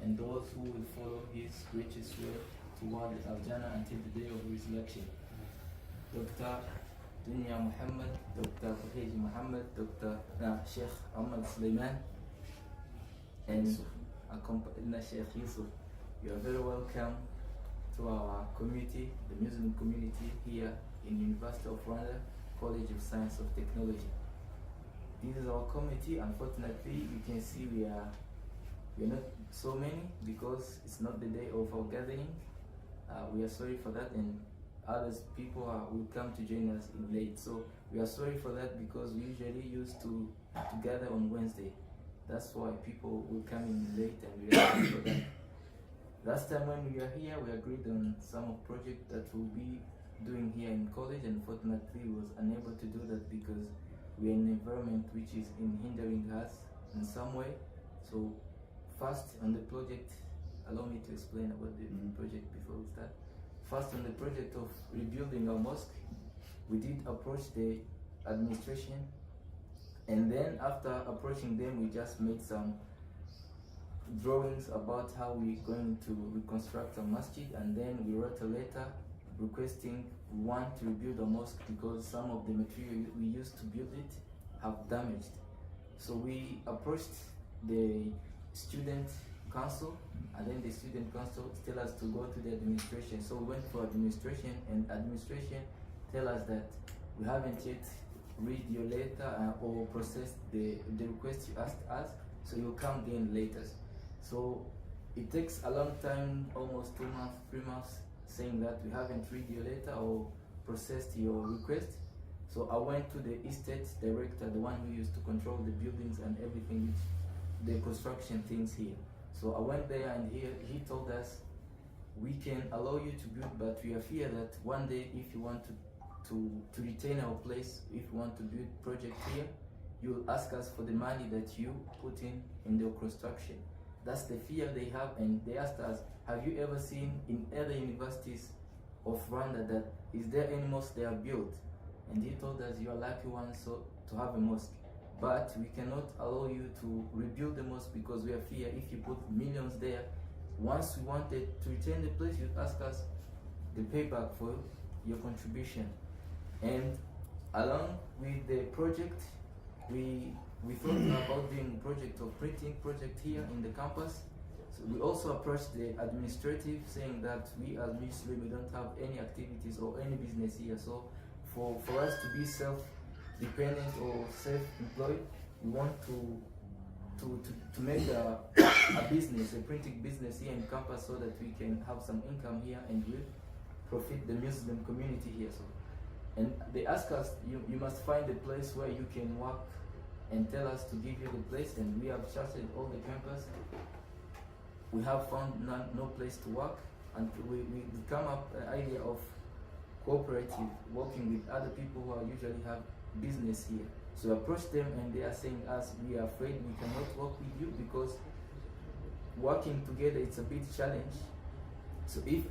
And those who will follow his righteous way toward Al-Jannah until the day of resurrection. Dr. Dunya Muhammad, Dr. Fahij Muhammad, Dr. Sheikh Ahmad Sulaiman, and Sheikh Yusuf. You are very welcome to our community, the Muslim community here in University of Rwanda, College of Science of Technology. This is our committee. Unfortunately, you can see we are not so many because it's not the day of our gathering. We are sorry for that, and others people will come to join us in late. So we are sorry for that because we usually used to gather on Wednesday. That's why people will come in late, and we are sorry for that. Last time when we were here, we agreed on some of project that we'll be doing here in college, and unfortunately was unable to do that because we are in an environment which is hindering us in some way. So first on the project, allow me to explain about the project before we start. First on the project of rebuilding our mosque, we did approach the administration, and then after approaching them, we just made some drawings about how we're going to reconstruct a masjid, and then we wrote a letter requesting we want to rebuild a mosque because some of the material we used to build it have damaged. So we approached the student council, and then the student council tell us to go to the administration. So we went for administration, and administration tell us that we haven't yet read your letter or processed the request you asked us, so you'll come again later. So it takes a long time, almost 2 months, 3 months, saying that we haven't read your letter or processed your request. So I went to the estate director, the one who used to control the buildings and everything, the construction things here. So I went there, and he told us we can allow you to build, but we are fear that one day if you want to retain our place, if you want to build project here, you will ask us for the money that you put in the construction. That's the fear they have, and they asked us, have you ever seen in other universities of Rwanda that is there any mosque they have built? And he told us, you are lucky ones to have a mosque, but we cannot allow you to rebuild the mosque because we are fear if you put millions there, once we wanted to retain the place, you ask us the payback for your contribution. And along with the project, we thought about doing a project of printing project here in the campus. So we also approached the administrative, saying that we as Muslim, we don't have any activities or any business here. So for us to be self-dependent or self-employed, we want to make a business, a printing business here in campus, so that we can have some income here and will profit the Muslim community here. So, and they ask us, you must find a place where you can work and tell us to give you the place, and we have charted all the campus. We have found no place to work, and we come up an idea of cooperative, working with other people who are usually have business here. So we approach them, and they are saying us, we are afraid we cannot work with you because working together it's a big challenge. So if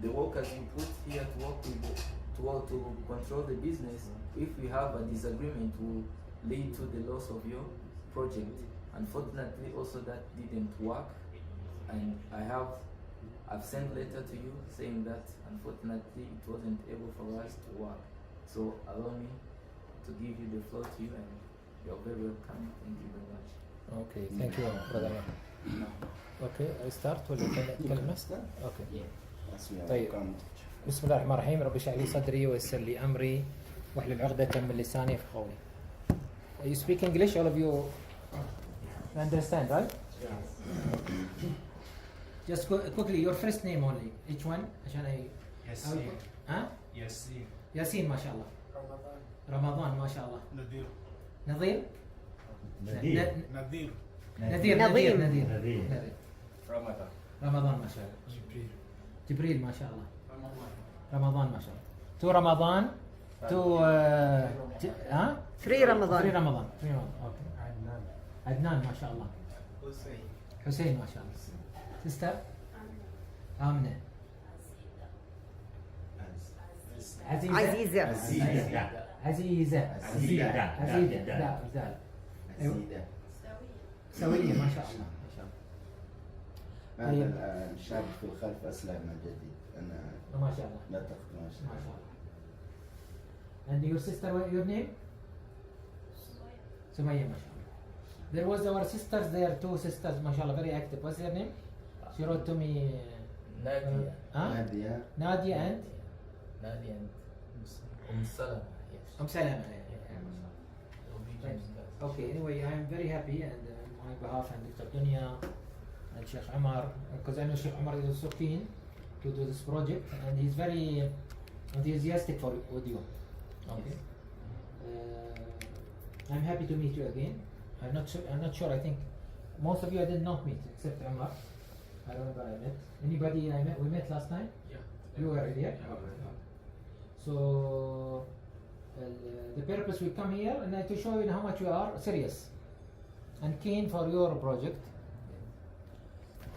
the workers you put here to work with, to control the business, if we have a disagreement, will lead to the loss of your project. Unfortunately, also that didn't work, and I've sent letter to you saying that unfortunately it wasn't able for us to work. So allow me to give you the floor to you, and you're very welcome. Thank you very much. Okay, thank you, brother. اوكي ستارت ولا كلمه؟ اوكي. طيب بسم الله الرحمن الرحيم. رب اشرح لي صدري ويسر لي امري واحلل عقدة من لساني يفقهوا قولي. You speak English, all of you understand, right? Just quickly, your first name only, each one عشان ياسين. ها؟ ياسين. ياسين ما شاء الله. رمضان ما شاء الله. نذير. نظير؟ نذير. نذير. رمضان ما شاء الله. جبريل ما شاء الله. رمضان ما شاء الله. تو رمضان تو ها؟ 3 رمضان. 3 رمضان. اوكي. عدنان ما شاء الله. حسين ما شاء الله. سيستر آمنة. عزيزة. سوية ما شاء الله. هذا الشاب في الخلف أسلم جديد. أنا ما شاء الله. لا تقطع ما شاء الله. And your sister, your name? Sumaya, mashallah. There was our sisters there, 2 sisters, mashallah, very active. What's their name? She wrote to me. Nadia. Nadia. Nadia and? Nadia and Salama. Salama. Okay, anyway, I am very happy and on my behalf and Dr. Dunya and Sheikh Umar, because I know Sheikh Umar is so keen to do this project and he's very enthusiastic with you. Okay. I'm happy to meet you again. I'm not sure. I think most of you I did not meet except Umar. I remember I met. Anybody I met? We met last time. Yeah. You were here. So the purpose we come here and to show you how much we are serious and keen for your project.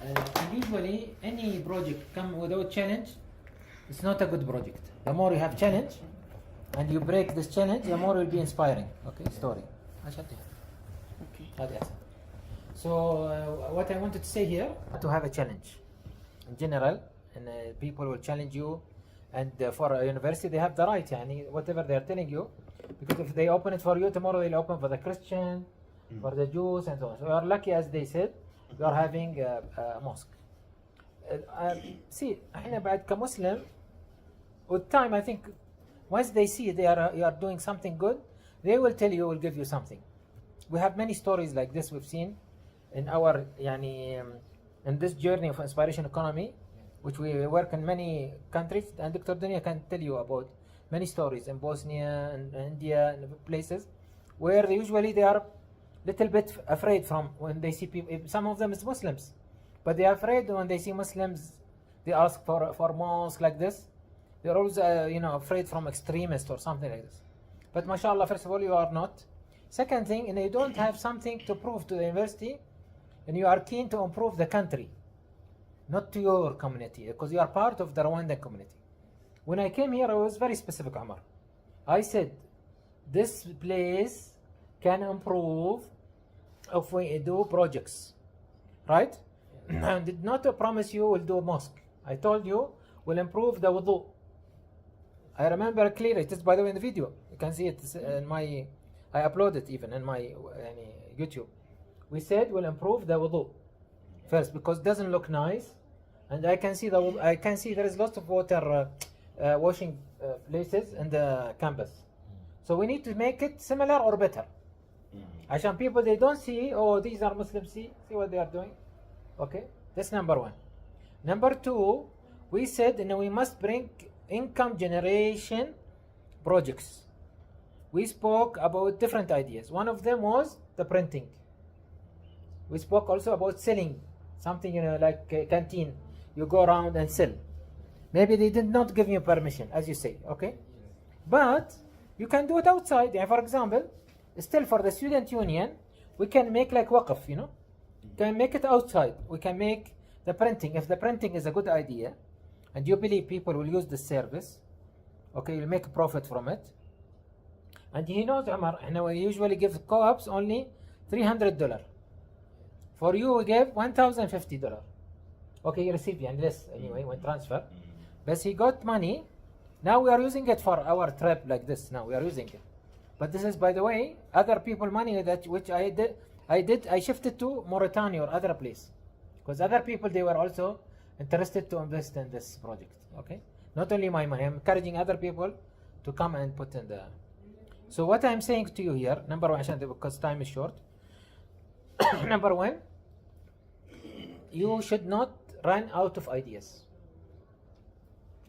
And usually any project come without challenge, it's not a good project. The more you have challenge and you break this challenge, the more it will be inspiring. Okay, story. Okay. So what I wanted to say here, to have a challenge in general, and people will challenge you, and for a university they have the right, whatever they are telling you, because if they open it for you, tomorrow they'll open for the Christian, for the Jews and so on. So you are lucky, as they said, you are having a mosque. See, احنا بعد كمسلم, with time I think once they see you are doing something good, they will tell you, will give you something. We have many stories like this we've seen in our in this journey of inspiration economy, which we work in many countries, and Dr. Dunya can tell you about many stories in Bosnia and India and places where usually they are little bit afraid from when they see people. Some of them is Muslims, but they are afraid when they see Muslims. They ask for mosque like this. They are always afraid from extremists or something like this. But mashallah, first of all, you are not. Second thing, you don't have something to prove to the university, and you are keen to improve the country, not to your community, because you are part of the Rwandan community. When I came here, I was very specific, Umar. I said, this place can improve if we do projects, right? I did not promise you we'll do a mosque. I told you we'll improve the wudu. I remember clearly. It is, by the way, in the video. You can see it in my. I upload it even in my YouTube. We said we'll improve the wudu first because it doesn't look nice, and I can see there is lots of water washing places in the campus. So we need to make it similar or better. عشان people they don't see, oh, these are Muslims, see what they are doing. Okay, that's number 1. Number 2, we said we must bring income generation projects. We spoke about different ideas. One of them was the printing. We spoke also about selling something, like a canteen. You go around and sell. Maybe they did not give you permission, as you say, okay? But you can do it outside. For example, still for the student union, we can make like waqf, can make it outside. We can make the printing. If the printing is a good idea, and you believe people will use the service, okay, you'll make a profit from it. And he knows, Umar, we usually give co-ops only $300. For you, we give $1,050. Okay, he received less anyway when transfer. But he got money. Now we are using it for our trip like this. Now we are using it. But this is, by the way, other people money which I shifted to Mauritania or other place. because other people, they were also interested to invest in this project. Okay, not only my money, I'm encouraging other people to come and put in the. So what I'm saying to you here, number one, because time is short. Number one, you should not run out of ideas.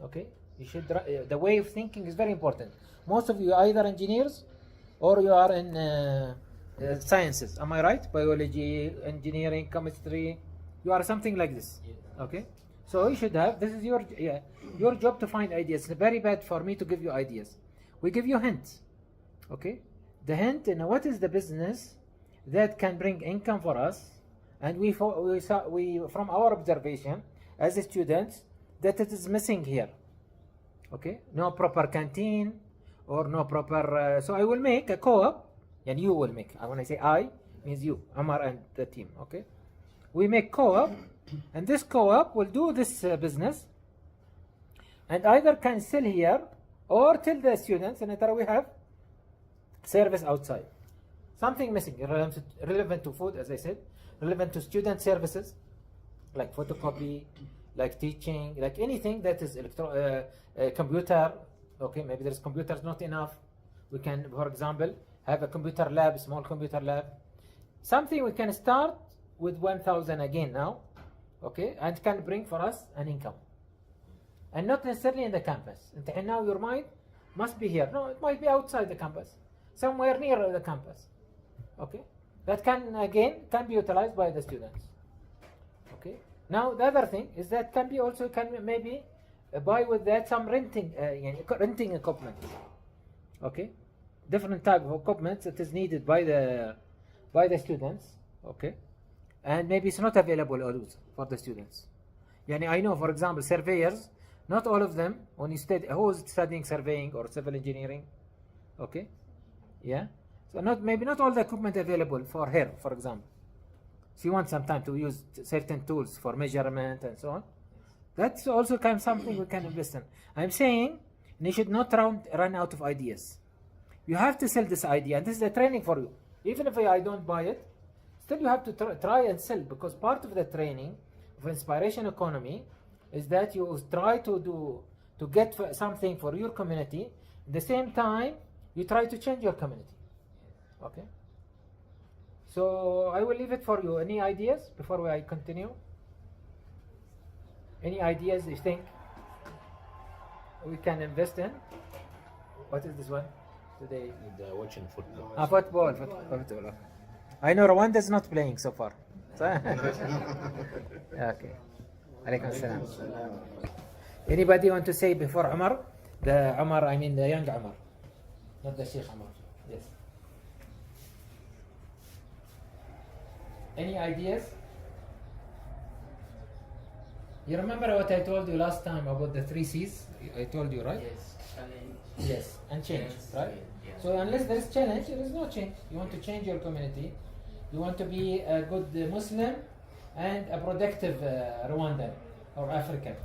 Okay, you should. The way of thinking is very important. Most of you are either engineers or you are in sciences. Am I right? Biology, engineering, chemistry. You are something like this. Okay, so you should have. This is your job to find ideas. It's very bad for me to give you ideas. We give you hints. Okay, the hint in what is the business that can bring income for us, and we from our observation as students that it is missing here. Okay, no proper canteen or no proper. So I will make a co-op, and you will make. When I say I, means you, Amar and the team. Okay, we make co-op, and this co-op will do this business, and either can sell here or tell the students, and we have service outside. Something missing, relevant to food, as I said, relevant to student services, like photocopy, like teaching, like anything that is computer. Okay, maybe there's computers not enough. We can, for example, have a computer lab, small computer lab. Something we can start with 1,000 again now, okay, and can bring for us an income. And not necessarily in the campus. And now your mind must be here. No, it might be outside the campus, somewhere near the campus. Okay, that can be utilized by the students. Okay. Now the other thing is that can maybe buy with that some renting equipment. Okay, different type of equipment that is needed by the students. Okay, and maybe it's not available always for the students. I know, for example, surveyors. Not all of them. When you who is studying surveying or civil engineering, okay, yeah. So maybe not all the equipment available for her, for example. She wants some time to use certain tools for measurement and so on. That's also something we can invest in. I'm saying you should not run out of ideas. You have to sell this idea, and this is a training for you. Even if I don't buy it, still you have to try and sell, because part of the training of inspiration economy is that you try to get something for your community. At the same time, you try to change your community. Okay. So I will leave it for you. Any ideas before I continue? Any ideas you think we can invest in? What is this one today? Watching football. Football. I know Rwanda is not playing so far. Okay. Alaikum salam. Anybody want to say before Umar? The young Umar, not the Sheikh Umar. Yes. Any ideas? You remember what I told you last time about the 3 C's? I told you, right? Yes. Challenge. Yes, and change, Yes. right? Yes. So unless there is challenge, there is no change. You want to change your community. You want to be a good Muslim and a productive Rwandan or African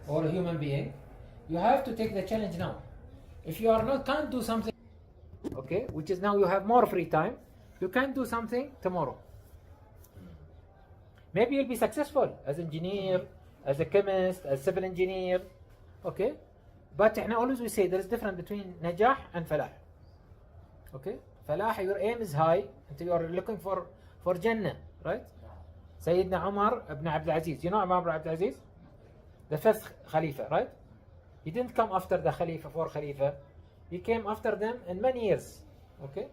or a human being. You have to take the challenge now. If you can't do something, okay, which is now you have more free time, you can do something tomorrow. Maybe you'll be successful as engineer, as a chemist, as civil engineer, okay? But always we say there is difference between najah and falah. Okay? Falah, your aim is high, until you are looking for Jannah, right? Sayyidina Umar ibn Abdul Aziz. You know Umar ibn Abdul Aziz? The first Khalifa, right? He didn't come after the Khalifa, 4 Khalifa. He came after them in many years. Okay?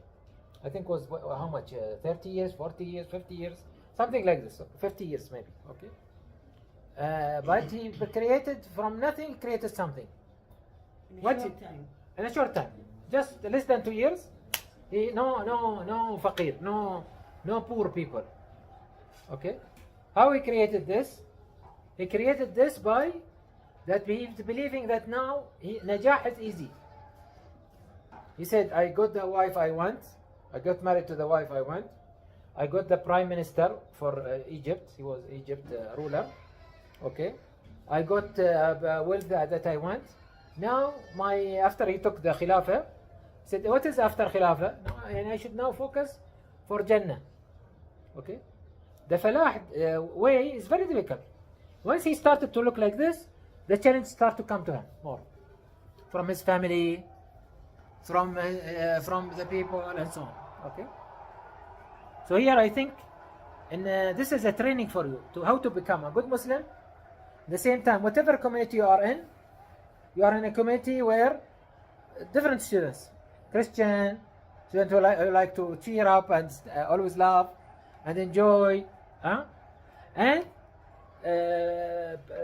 I think was how much? 30 years, 40 years, 50 years? Something like this. 50 years maybe. Okay? But he created from nothing, created something. In a short time. Just less than 2 years. No faqir, no poor people. Okay? How he created this? He created this by that believing that now najah is easy. He said, I got the wife I want. I got married to the wife I want. I got the prime minister for Egypt. He was Egypt ruler. Okay? I got wealth that I want. Now, after he took the Khilafah, he said, what is after Khilafah? And I should now focus for Jannah. Okay? the falah way is very difficult. Once he started to look like this, the challenge started to come to him more. From his family, from the people and so on. Okay. So here I think, and this is a training for you to how to become a good Muslim. At the same time, whatever community you are in a community where different students, Christian, students who like to cheer up and always laugh and enjoy, and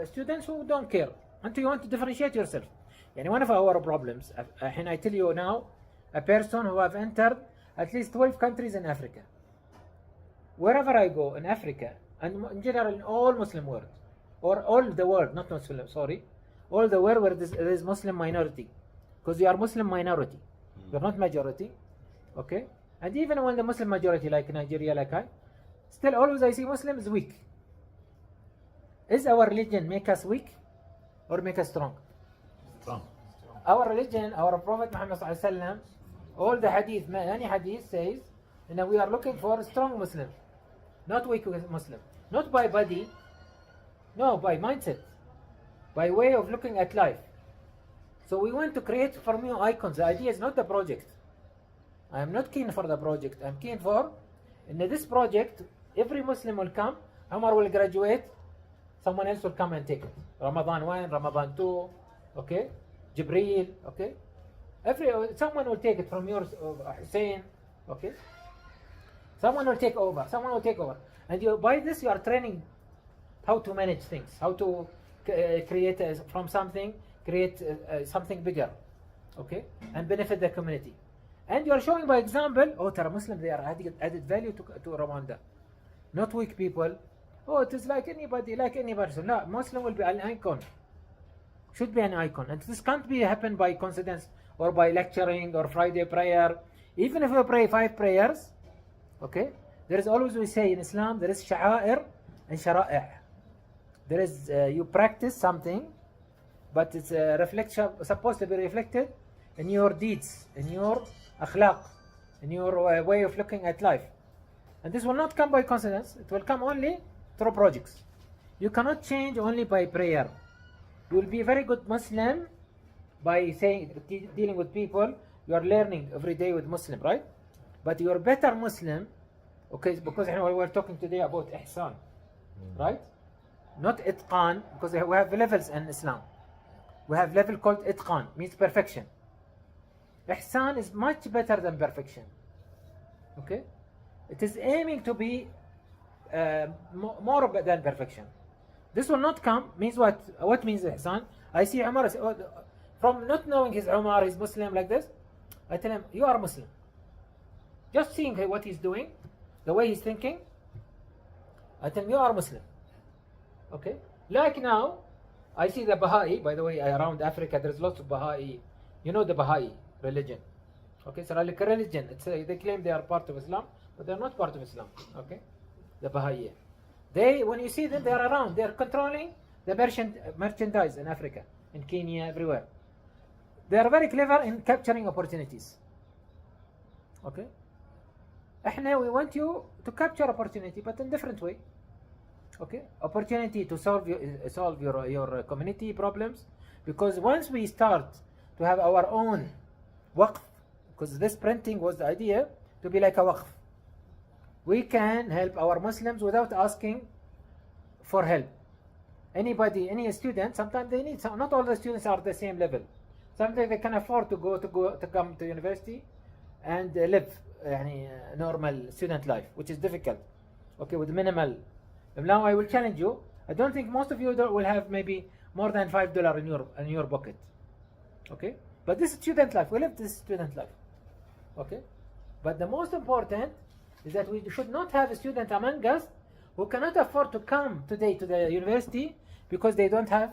students who don't care until you want to differentiate yourself. And one of our problems, and I tell you now, a person who have entered at least 12 countries in Africa. Wherever I go in Africa, and in general in all Muslim world, or all the world, not Muslim, sorry, all the world where there is Muslim minority, because we are Muslim minority, we are not majority, okay? And even when the Muslim majority, like Nigeria, like I, still always I see Muslims weak. Is our religion make us weak or make us strong? Strong. Our religion, our Prophet Muhammad sallallahu alaihi wasallam, all the hadith, any hadith says, we are looking for a strong Muslim, not weak Muslim, not by body, no, by mindset, by way of looking at life. So we want to create for new icons. The idea is not the project. I am not keen for the project. I'm keen for, in this project, every Muslim will come, Umar will graduate, someone else will come and take it. Ramadan 1, Ramadan 2, okay? Jibreel, okay? Someone will take it from yours, Hussein, okay? Someone will take over. And by this you are training how to manage things, how to create from something, create something bigger, okay? And benefit the community. And you are showing by example, Tara Muslim, they are added value to Rwanda. Not weak people. It is like anybody. So no, Muslim will be an icon. Should be an icon. And this can't be happen by coincidence or by lecturing or Friday prayer. Even if you pray 5 prayers, okay? There is always, we say in Islam, there is sha'air and shara'i'. There is, you practice something, but it's supposed to be reflected in your deeds, in your akhlaq, in your way of looking at life. And this will not come by coincidence. It will come only through projects. You cannot change only by prayer. You will be a very good Muslim by dealing with people. You are learning every day with Muslim, right? But you are better Muslim, okay? Because we were talking today about ihsan, right? Not itqan, because we have levels in Islam. We have level called itqan, means perfection. Ihsan is much better than perfection, okay? It is aiming to be more than perfection. This will not come, means what? What means ihsan? I see Umar, from not knowing his Umar, he's Muslim like this, I tell him, you are Muslim. Just seeing what he's doing, the way he's thinking, I tell him, you are Muslim. Okay? Like now, I see the Baha'i, by the way, around Africa, there's lots of Baha'i. You know the Baha'i religion. Okay, so like a religion. They claim they are part of Islam, but they're not part of Islam. Okay? The Baha'i. When you see them, they are around. They are controlling the merchandise in Africa, in Kenya, everywhere. They are very clever in capturing opportunities. Okay? We want you to capture opportunity, but in different way. Okay? Opportunity to solve your community problems. Because once we start to have our own waqf, because this printing was the idea to be like a waqf, we can help our Muslims without asking for help. Anybody, any student, sometimes they need, not all the students are the same level. Sometimes they can afford to come to university and live normal student life, which is difficult. Okay, with minimal. Now I will challenge you. I don't think most of you will have maybe more than $5 in your pocket. Okay, but this is student life. We live this student life. Okay, but the most important is that we should not have a student among us who cannot afford to come today to the university because they don't have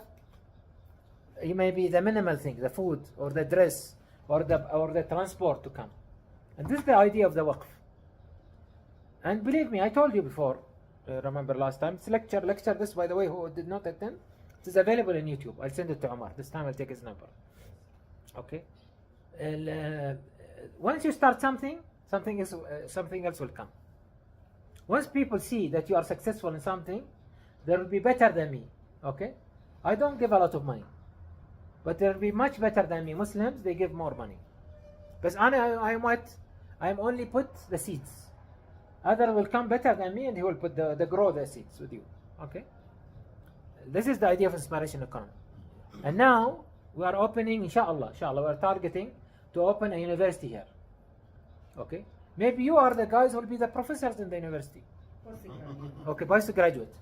maybe the minimal thing, the food or the dress or the transport to come. And this is the idea of the waqf. And believe me, I told you before, remember last time, it's lecture, this by the way, who did not attend, it is available in YouTube. I'll send it to Omar. This time I'll take his number. Okay? Once you start something else will come. Once people see that you are successful in something, they will be better than me. Okay? I don't give a lot of money, but they will be much better than me. Muslims, they give more money. But I'm only put the seeds. Other will come better than me and he will put the grow the seeds with you. Okay? This is the idea of inspiration economy. And now we are opening, inshallah, we are targeting to open a university here. Okay? Maybe you are the guys who will be the professors in the university. Okay, postgraduate.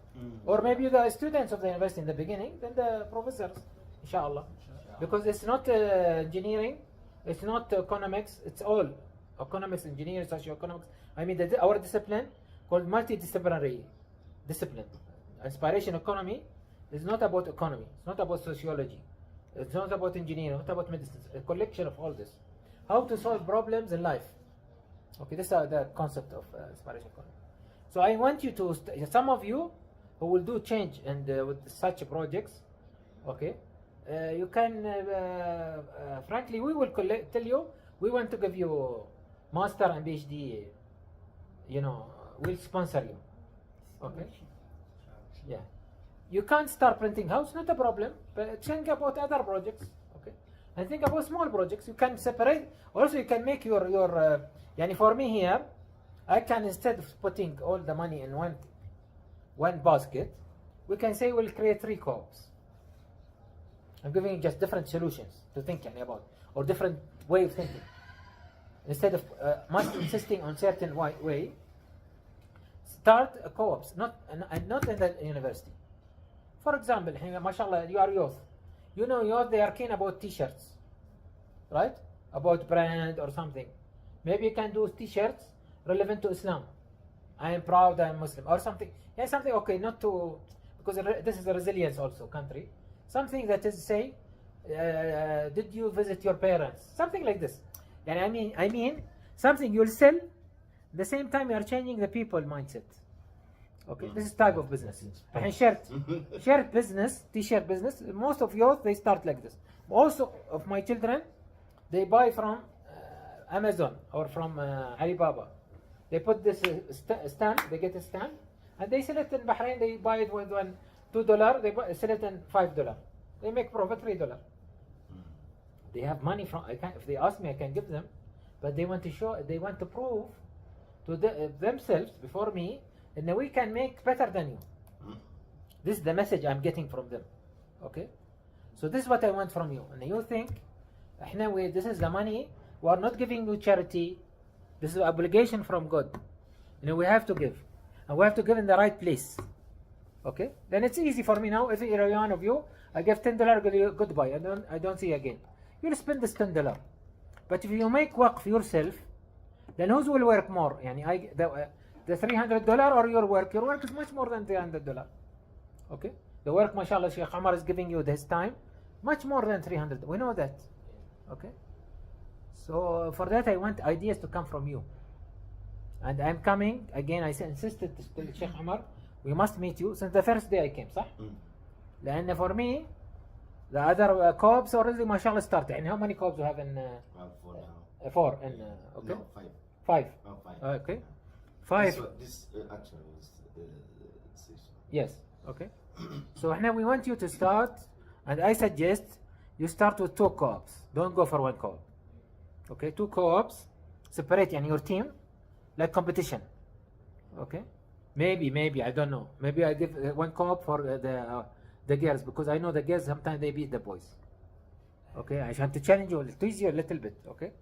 Or maybe the students of the university in the beginning, then the professors, inshallah. Because it's not engineering, it's not economics, it's all economics, engineering, socio-economics. I mean, our discipline called multidisciplinary discipline. Inspiration economy is not about economy, it's not about sociology, it's not about engineering, not about medicine. It's a collection of all this. How to solve problems in life. Okay, this is the concept of inspiration economy. So I want you to, some of you who will do change and with such projects, okay, you can, frankly, we will tell you, we want to give you master and PhD, we'll sponsor you. Okay? Yeah. You can't start printing house, not a problem, but think about other projects, okay? And think about small projects. You can separate, also you can make your for me here, I can, instead of putting all the money in one basket, we can say we'll create 3 co-ops. I'm giving you just different solutions to think about, or different way of thinking. Instead of must insisting on certain way, start co-ops, not in the university. For example, mashallah, you are youth. Youth, they are keen about t-shirts, right? About brand or something. Maybe you can do t-shirts relevant to Islam. I am proud I am Muslim, or something. Yeah, something, okay, not to, because this is a resilience also country. Something that is, say, did you visit your parents? Something like this. And I mean, something you'll sell, the same time you are changing the people mindset. Okay, this is type of business. And shirt business, t-shirt business, most of yours, they start like this. Also, of my children, they buy from Amazon or from Alibaba. They put this stand, they get a stand, and they sell it in Bahrain, they buy it with $2, they sell it in $5. They make profit $3. They have money from, if they ask me, I can give them, but they want to prove to themselves before me, and we can make better than you. This is the message I'm getting from them. Okay? So this is what I want from you. And you think, this is the money, we are not giving you charity, this is an obligation from God. We have to give. And we have to give in the right place. Okay? Then it's easy for me now, if every one of you, I give $10, goodbye, I don't see you again. You'll spend this $10. But if you make waqf yourself, then whose will work more? The $300 or your work? Your work is much more than $300. Okay? The work, mashallah, Sheikh Amar is giving you this time, much more than 300. We know that. Okay? So for that, I want ideas to come from you. And I'm coming, again, I insisted to Sheikh Amar, we must meet you. Since the first day I came, صح? لأن for me, the other co-ops already, mashallah, started. And how many co-ops you have in? 4 now. 4 in, okay? No, 5. 5. Oh, 5. Okay. 5. This actually was the session. Yes. Okay. So now we want you to start, and I suggest you start with 2 co-ops. Don't go for 1 co-op. Okay, 2 co-ops, separate your team, like competition. Okay. Maybe I don't know. Maybe I give 1 co-op for the girls, because I know the girls sometimes they beat the boys. Okay, I want to challenge you, tease you a little bit. Okay,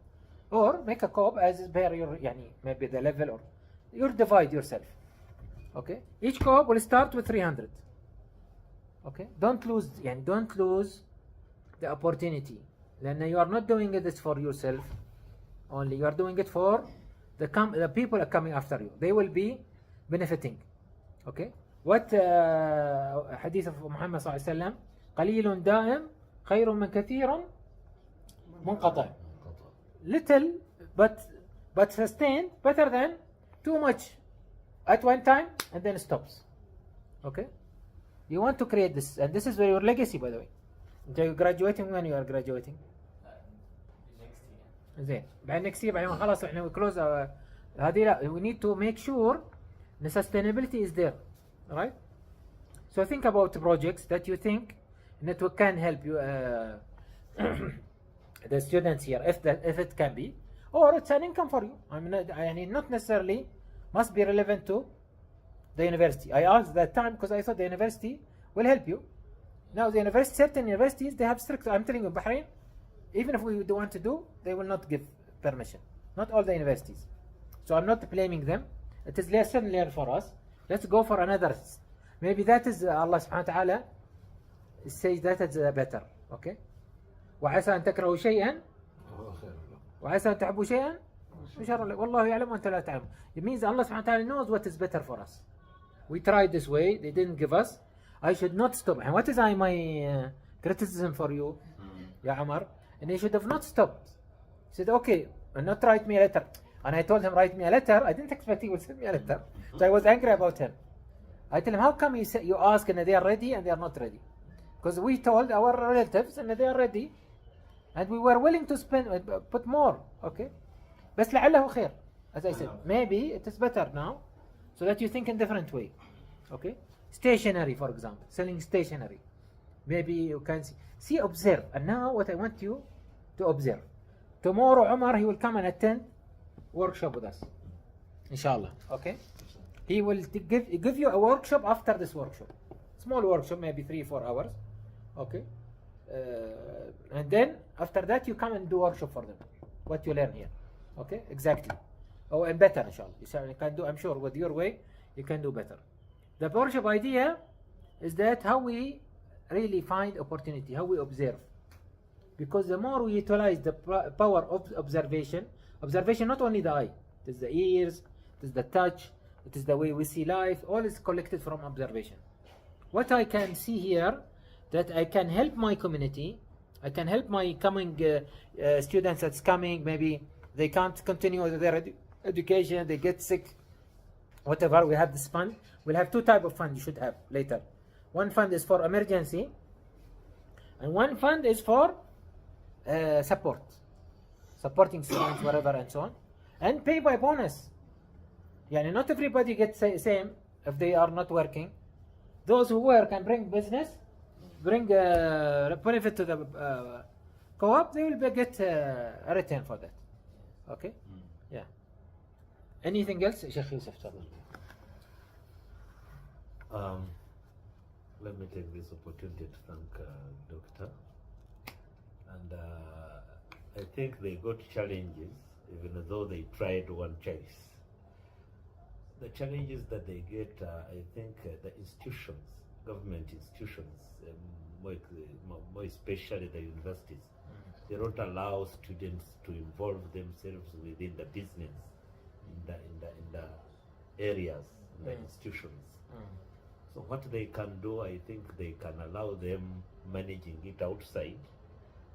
or make a co-op as per your maybe the level, or you divide yourself. Okay, each co-op will start with 300. Okay, don't lose the opportunity. Then you are not doing this for yourself only. You are doing it for the people are coming after you. They will be benefiting. Okay. What hadith of Muhammad صلى الله عليه وسلم قليل دائم خير من كثير منقطع. Little but sustained better than too much at one time and then stops. Okay. You want to create this, and this is your legacy, by the way. You're graduating when you are graduating. next year. زين بعد next year بعدين خلاص احنا we close هذه لا we need to make sure The sustainability is there, right? So think about projects that you think network can help you, the students here, if it can be, or it's an income for you. I mean, not necessarily must be relevant to the university. I asked that time because I thought the university will help you. Now the university, certain universities, they have strict. I'm telling you, Bahrain, even if we do want to do, they will not give permission. Not all the universities. So I'm not blaming them. It is lesson learned for us. Let's go for another. Maybe that is Allah subhanahu wa ta'ala says that is better. Okay. وعسى أن تكرهوا شيئا وعسى أن تحبوا شيئا شر لكم والله يعلم وأنتم لا تعلمون. It means Allah subhanahu wa ta'ala knows what is better for us. We tried this way, they didn't give us. I should not stop. And what is my criticism for you, Ya Amar? And he should have not stopped. He said, okay, and not write me a letter. And I told him, write me a letter. I didn't expect he would send me a letter. So I was angry about him. I tell him, how come you ask and they are ready and they are not ready? Because we told our relatives and they are ready. And we were willing to spend, put more. Okay? بس لعله خير. As I said, maybe it is better now. So that you think in different way. Okay? Stationery, for example. Selling stationery. Maybe you can see, observe. And now what I want you to observe. Tomorrow, Umar, he will come and attend workshop with us. Inshallah. Okay? He will give you a workshop after this workshop. Small workshop, maybe 3-4 hours. Okay? And then, after that, you come and do workshop for them. What you learn here. Okay? Exactly. Oh, and better, inshallah. You can do, I'm sure, with your way, you can do better. The workshop idea is that how we really find opportunity, how we observe. Because the more we utilize the power of observation not only the eye, it is the ears, it is the touch, it is the way we see life, all is collected from observation. What I can see here, that I can help my community, I can help my coming students that's coming, maybe they can't continue with their education, they get sick, whatever, we have this fund. We'll have 2 types of fund you should have later. One fund is for emergency, and one fund is for supporting students, whatever, and so on, and pay by bonus. Yani not everybody gets same if they are not working. Those who work and bring business, bring benefit to the co-op, they will get a return for that. Okay? Yeah. Anything else, Sheikh Yusuf? Let me take this opportunity to thank Doctor. And I think they got challenges, even though they tried one choice. The challenges that they get, I think the institutions, government institutions, more especially the universities, they don't allow students to involve themselves within the business, in the areas, in the institutions. So what they can do, I think they can allow them managing it outside,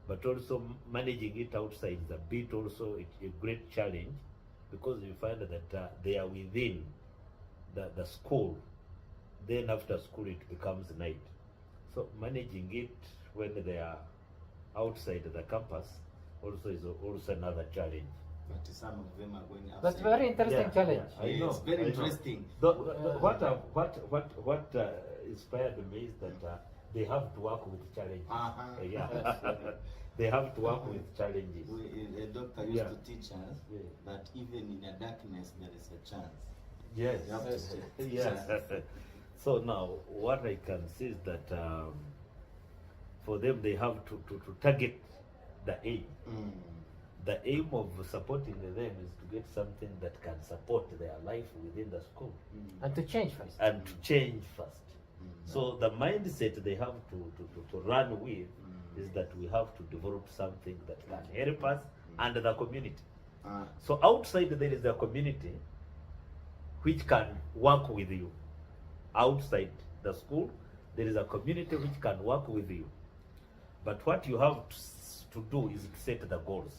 but also managing it outside is a bit also a great challenge, because you find that they are within the school, then after school it becomes night. So managing it when they are outside the campus also is also another challenge. But some of them are going outside. That's very interesting challenge. I know. It's very interesting. What inspired me is that they have to work with challenges. Yeah, they have to work with challenges. A doctor used to teach us that even in the darkness there is a chance. Yes. You have to say, Yes. So now, what I can see is that for them, they have to target the aim. The aim of supporting them is to get something that can support their life within the school. And to change first. And to change first. So the mindset they have to run with is that we have to develop something that can help us and the community. So outside there is a community which can work with you. Outside the school, there is a community which can work with you. But what you have to do is to set the goals.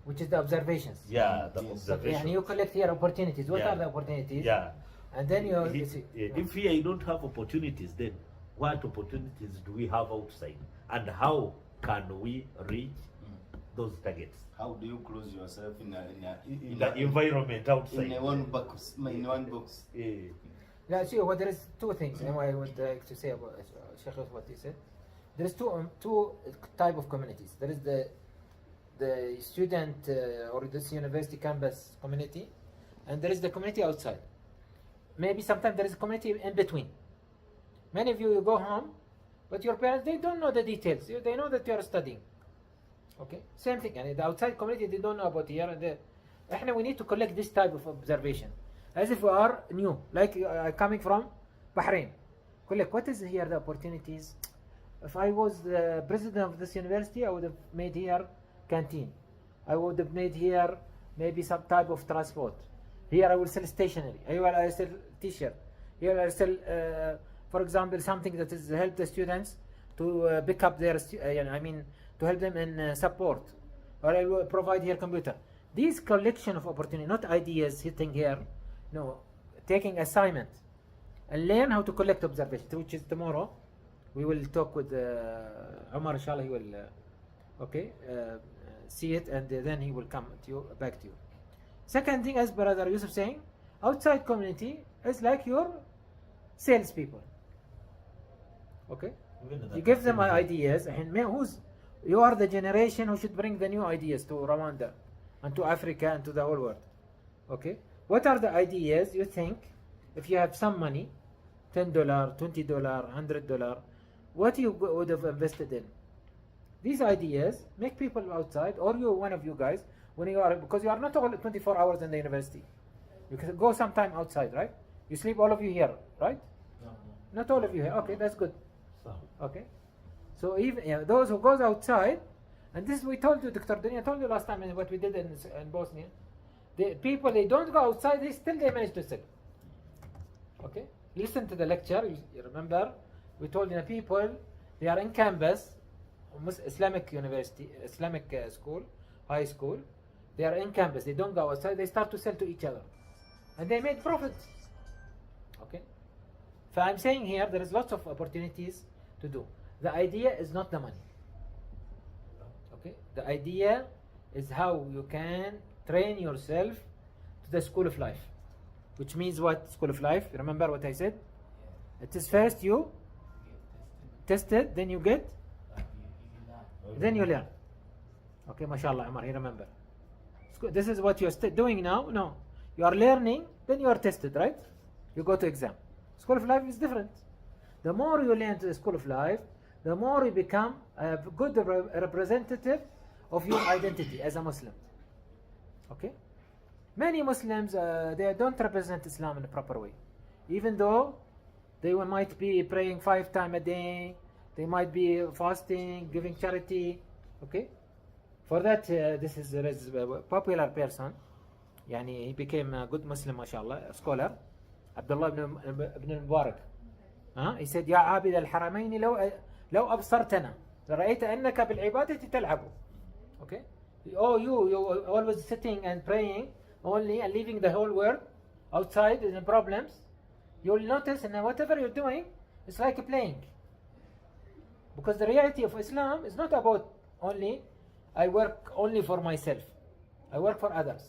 Which is the observations. Yeah, the observations. And you collect here opportunities. What are the opportunities? Yeah. And then you... If here you don't have opportunities, then what opportunities do we have outside? And how can we reach those targets How do you close yourself in the environment outside. in one box? In one box. Yeah. Yeah, see, well, there is two things I would like to say about Sheikh what he said. There is two type of communities. There is the student or this university campus community, and there is the community outside. Maybe sometimes there is a community in between. Many of you go home, but your parents, they don't know the details. They know that you are studying. Okay, same thing. And the outside community, they don't know about here and there. We need to collect this type of observation, as if we are new, like coming from Bahrain. Collect what is here the opportunities. If I was the president of this university, I would have made here canteen. I would have made here maybe some type of transport. Here I will sell stationery. Here I will sell t-shirt. Here I will sell, for example, something that is help the students to pick up their, to help them in support. Or I will provide here computer. These collection of opportunity, not ideas sitting here, no, taking assignment and learn how to collect observation, which is tomorrow. We will talk with Omar, inshallah, he will see it, and then he will come to you, back to you. Second thing, as Brother Yusuf saying, outside community is like your salespeople. Okay? You give them ideas, and you are the generation who should bring the new ideas to Rwanda and to Africa and to the whole world. Okay? What are the ideas you think, if you have some money, $10, $20, $100, what you would have invested in? These ideas make people outside, or one of you guys, when you are, because you are not all 24 hours in the university. You can go sometime outside, right? You sleep all of you here, right? No. Not all of you here. Okay, that's good. Some. Okay. So even those who goes outside, and this we told you, Dr. Dunya told you last time in what we did in Bosnia. The people, they don't go outside, they manage to sell. Okay? Listen to the lecture. You remember, we told you the people, they are in campus, Islamic university, Islamic school, high school. They are in campus. They don't go outside. They start to sell to each other, and they made profit. Okay. So I'm saying here there is lots of opportunities to do. The idea is not the money. Okay. The idea is how you can train yourself to the school of life, which means what? School of life. You remember what I said? It is first you tested, then you get, then you learn. Okay, mashallah, Umar, you remember. This is what you're doing now. No, you are learning, then you are tested, right? You go to exam. School of life is different. The more you learn to the school of life, the more you become a good representative of your identity as a Muslim. Okay? Many Muslims, they don't represent Islam in a proper way. Even though they might be praying 5 times a day, they might be fasting, giving charity. Okay? For that, this is a popular person. He became a good Muslim, mashallah, a scholar. Abdullah ibn Mubarak. He said, يا عابد الحرمين لو أبصرتنا لرأيت أنك بالعبادة تلعب. Okay? Oh, you always sitting and praying only and leaving the whole world outside in the problems. You'll notice that whatever you're doing, it's like playing. Because the reality of Islam is not about only I work only for myself. I work for others.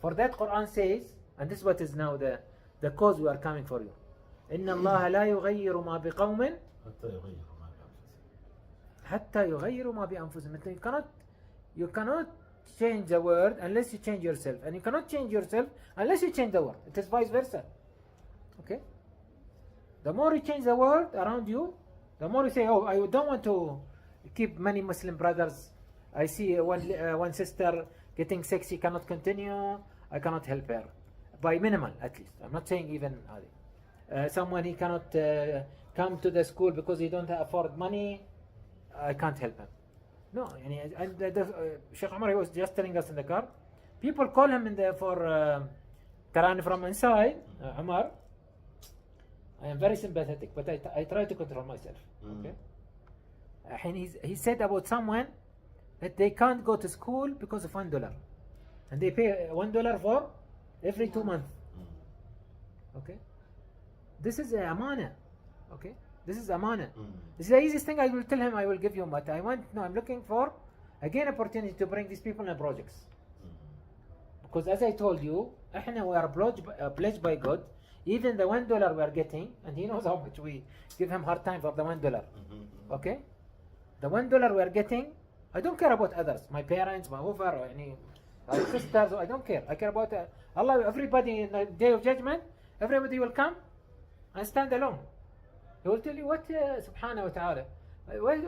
For that, Quran says, and this is what is now the cause we are coming for you. إن الله لا يغير ما بقوم حتى يغيروا ما بأنفسهم. You cannot change the world unless you change yourself, and you cannot change yourself unless you change the world. It is vice versa. Okay? The more you change the world around you, the more you say, oh, I don't want to keep many Muslim brothers. I see one sister getting sick, she cannot continue, I cannot help her. By minimal, at least. I'm not saying even someone, he cannot come to the school because he don't afford money, I can't help him. No, and Sheikh Umar, he was just telling us in the car, people call him for Quran from inside, Umar, I am very sympathetic, but I try to control myself. Okay? And he said about someone that they can't go to school because of $1. And they pay $1 for every 2 months. Okay? This is a amana. Okay? This is amana. This is the easiest thing I will tell him, I will give you, but I'm looking for again opportunity to bring these people in projects. Because as I told you, we are pledged by God. Even the $1 we are getting, and he knows how much we give him hard time for the $1. Okay, the $1 we are getting, I don't care about others, my parents, my whoever, or any my sisters. I don't care. I care about Allah. Everybody in the day of judgment, everybody will come and stand alone. He will tell you what, subhanahu wa ta'ala,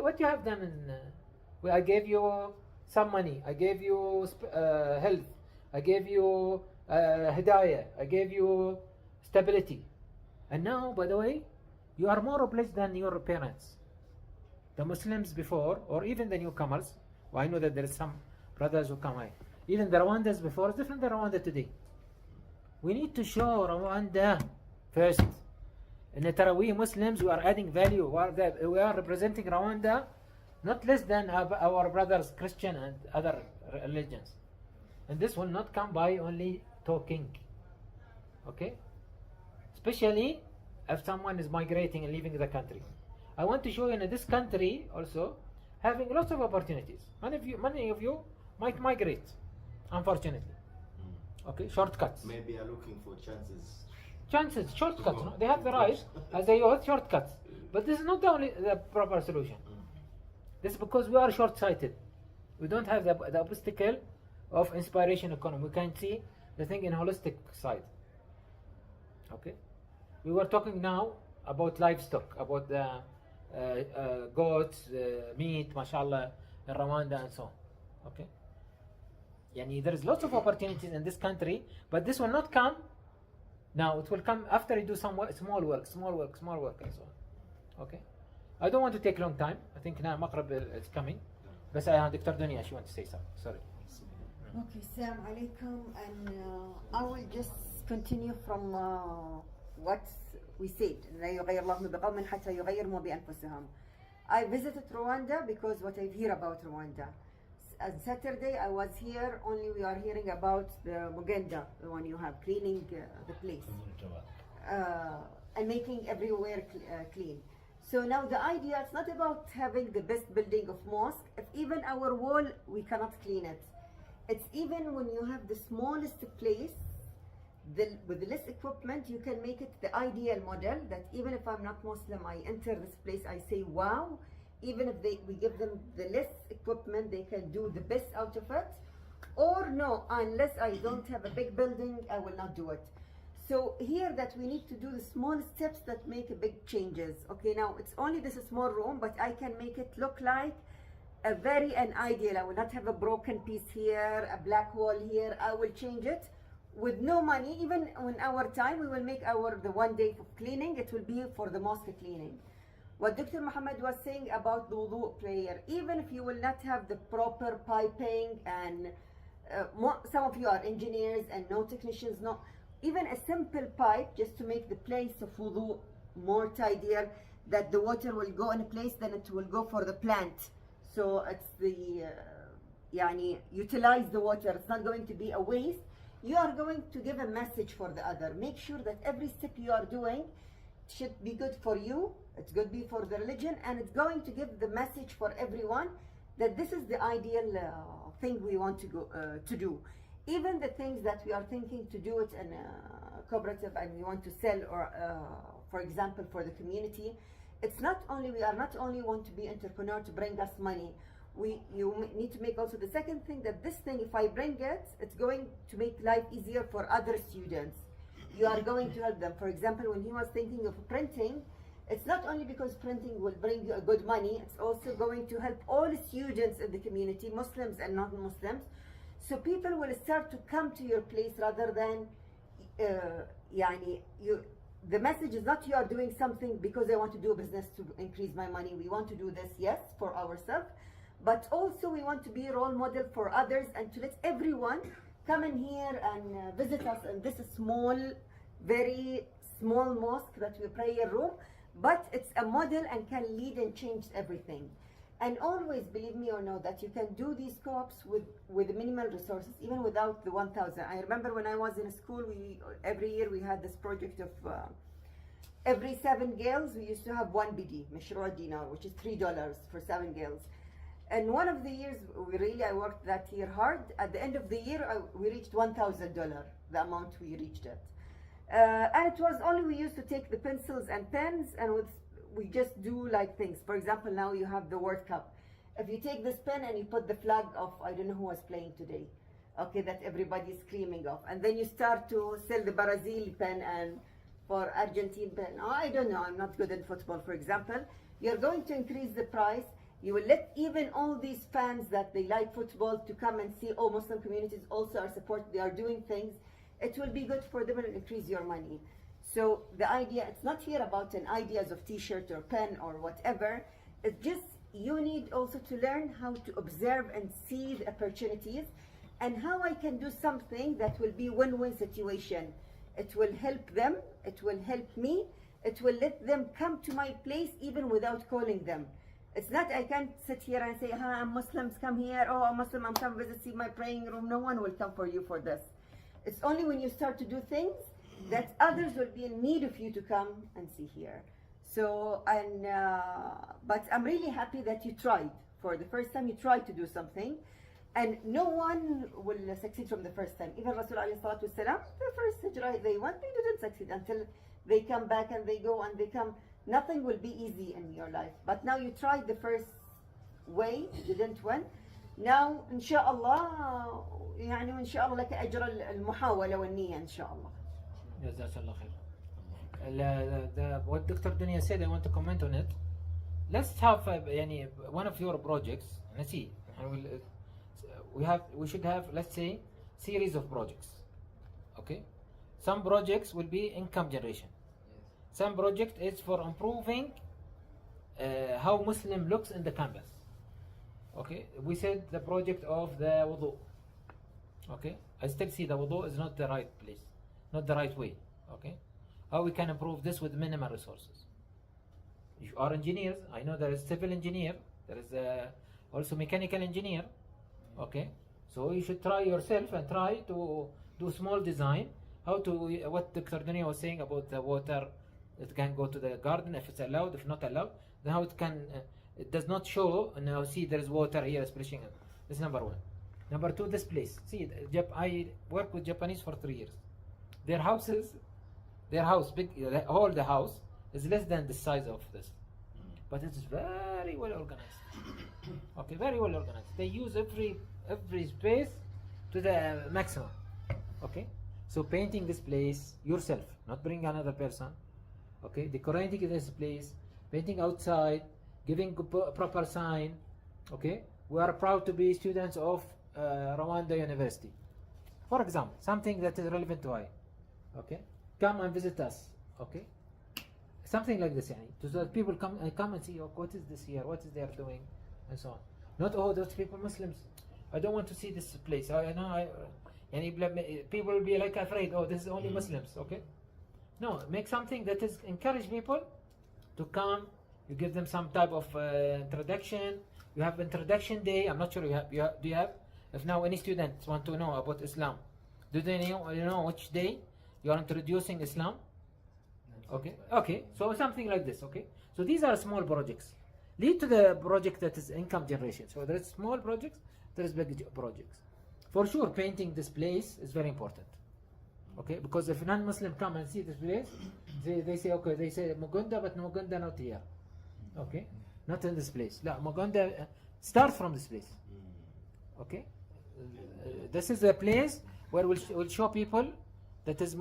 what you have done in. I gave you some money. I gave you health. I gave you hidayah. I gave you stability. And now, by the way, you are more obliged than your parents. The Muslims before, or even the newcomers, well, I know that there is some brothers who come here. Even the Rwandans before is different than Rwanda today. We need to show Rwanda first. And we Muslims, we are adding value. We are representing Rwanda not less than our brothers Christian and other religions. And this will not come by only talking. Okay? Especially if someone is migrating and leaving the country. I want to show you in this country also having lots of opportunities. Many of you might migrate, unfortunately. Okay, shortcuts. Maybe are looking for chances. Shortcuts. No? They have the right as they use shortcuts. But this is not the proper solution. This is because we are short-sighted. We don't have the obstacle of inspiration economy. We can see the thing in holistic side. Okay, we were talking now about livestock, about the goats, meat, mashallah, in Rwanda and so on. Okay, there is lots of opportunities in this country, but this will not come now. It will come after you do some small work, and so on. Okay, I don't want to take long time. I think now Maghrib is coming. But Dr. Dunya, she wants to say something. Sorry. Okay, Assalamu alaikum, and I will just continue from what we said. لا يغير الله بقوم حتى يغيروا بأنفسهم. I visited Rwanda because what I hear about Rwanda. On Saturday I was here. Only we are hearing about the Mugenda, the one you have cleaning the place and making everywhere clean. So now the idea, it's not about having the best building of mosque. If even our wall we cannot clean it. It's even when you have the smallest place, with less equipment, you can make it the ideal model that even if I'm not Muslim, I enter this place, I say, wow. Even if we give them the less equipment, they can do the best out of it. Or no, unless I don't have a big building, I will not do it. So here that we need to do the small steps that make a big changes. Okay, now it's only this small room, but I can make it look like an ideal. I will not have a broken piece here, a black wall here. I will change it with no money. Even in our time, we will make the 1 day for cleaning. It will be for the mosque cleaning. What Dr. Muhammad was saying about the wudu prayer, even if you will not have the proper piping and some of you are engineers and no technicians, no, even a simple pipe just to make the place of wudu more tidier, that the water will go in a place, then it will go for the plant. So it's utilize the water. It's not going to be a waste. You are going to give a message for the other. Make sure that every step you are doing should be good for you. It's good to be for the religion, and it's going to give the message for everyone that this is the ideal thing we want to do. Even the things that we are thinking to do it in a cooperative and we want to sell, or for example for the community, it's not only, we are not only want to be entrepreneur to bring us money. You need to make also the second thing, that this thing, if I bring it, it's going to make life easier for other students. You are going to help them. For example, when he was thinking of printing, it's not only because printing will bring you a good money, it's also going to help all students in the community, Muslims and non-Muslims. So people will start to come to your place rather than, the message is not you are doing something because I want to do a business to increase my money. We want to do this, yes, for ourselves, but also we want to be a role model for others and to let everyone come in here and visit us in this small, very small mosque that we prayer room, but it's a model and can lead and change everything. And always, believe me or no, that you can do these co-ops with minimal resources, even without the 1,000. I remember when I was in school, every year we had this project of every 7 girls, we used to have 1 BD, Mashroor Dinar, which is $3 for 7 girls. And one of the years, I worked that year hard. At the end of the year, we reached $1,000, the amount we reached it. And it was only we used to take the pencils and pens and we just do like things. For example, now you have the World Cup. If you take this pen and you put the flag of, I don't know who was playing today, okay, that everybody's screaming of, and then you start to sell the Brazil pen and for Argentine pen. Oh, I don't know, I'm not good in football, for example. You're going to increase the price. You will let even all these fans that they like football to come and see, oh, Muslim communities also are supported, they are doing things. It will be good for them and increase your money. So the idea, it's not here about an ideas of t-shirt or pen or whatever. It's just, you need also to learn how to observe and see the opportunities and how I can do something that will be win-win situation. It will help them, it will help me, it will let them come to my place even without calling them. It's not, I can't sit here and say, I'm Muslims, come here, oh, I'm Muslim, I'm come visit, see my praying room. No one will come for you for this. It's only when you start to do things that others will be in need of you to come and see here. So, but I'm really happy that you tried. For the first time, you tried to do something. And no one will succeed from the first time. Even Rasul alayhi salatu wasalam, the first hijrah they went, they didn't succeed until they come back and they go and they come. Nothing will be easy in your life. But now you tried the first way, didn't win. Now, inshallah, يعني وإن شاء الله لك أجر المحاولة والنية إن شاء الله. جزاك الله خير. What Dr. Dunya said, I want to comment on it. Let's have يعني one of your projects. Let's see. We should have, let's say, series of projects. Okay. Some projects will be income generation. Some project is for improving how Muslim looks in the campus. Okay, we said the project of the wudu. Okay, I still see the wudu is not the right place, not the right way. Okay, how we can improve this with minimal resources. You are engineers. I know there is civil engineer. There is also mechanical engineer. Okay, so you should try yourself and try to do small design. How to what Dr. Dunya was saying about the water. It can go to the garden if it's allowed. If not allowed, then how it can. It does not show. Now see, there is water here splashing. This is number one. Number two, this place. See, I work with Japanese for 3 years. Their houses, their house, big, all the house is less than the size of this, but it is very well organized. Okay, very well organized. They use every space to the maximum. Okay, so painting this place yourself, not bring another person. Okay, decorating this place, painting outside, giving proper sign. Okay, we are proud to be students of Rwanda University, for example, something that is relevant to I. Okay, come and visit us. Okay, something like this, so that people come and see, oh, what is this here, what is they are doing, and so on. Not all those people Muslims. I don't want to see this place. I know. And people will be like afraid. Oh, this is only Muslims. Okay. No, make something that is encourage people to come. You give them some type of introduction. You have introduction day. I'm not sure do you have? If now any students want to know about Islam, do they know which day you are introducing Islam? Okay. Okay. So something like this. Okay. So these are small projects. Lead to the project that is income generation. So there is small projects. There is big projects. For sure, painting this place is very important. Okay, because if non-Muslim come and see this place, they say, okay, they say Mugunda, but Mugunda not here. Okay, not in this place. La, Mugunda, start from this place. Okay, this is a place where we'll show people that is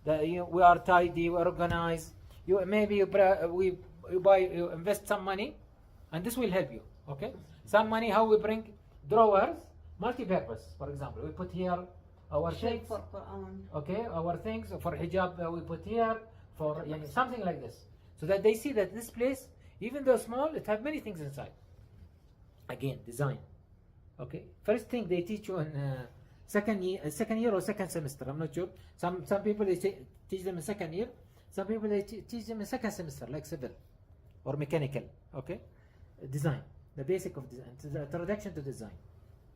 that we are tidy, we are organized. You invest some money, and this will help you. Okay, some money. How we bring drawers, multi-purpose. For example, we put here our things, okay, our things for hijab we put here, for something like this, so that they see that this place, even though small, it has many things inside. Again, design. Okay, first thing they teach you in second year or second semester. I'm not sure. Some people they teach them in second year. Some people they teach them in second semester, like civil or mechanical. Okay, design, the basic of design, the introduction to design.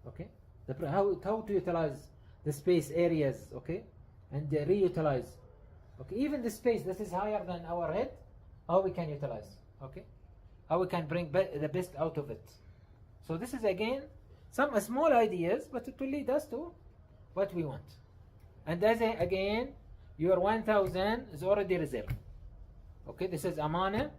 Okay, how to utilize the space areas, okay, and reutilize. Okay, even the space that is higher than our head, how we can utilize. Okay, how we can bring the best out of it. So this is again some small ideas, but it will lead us to what we want. And as again, your 1,000 is already reserved. Okay, this is amana.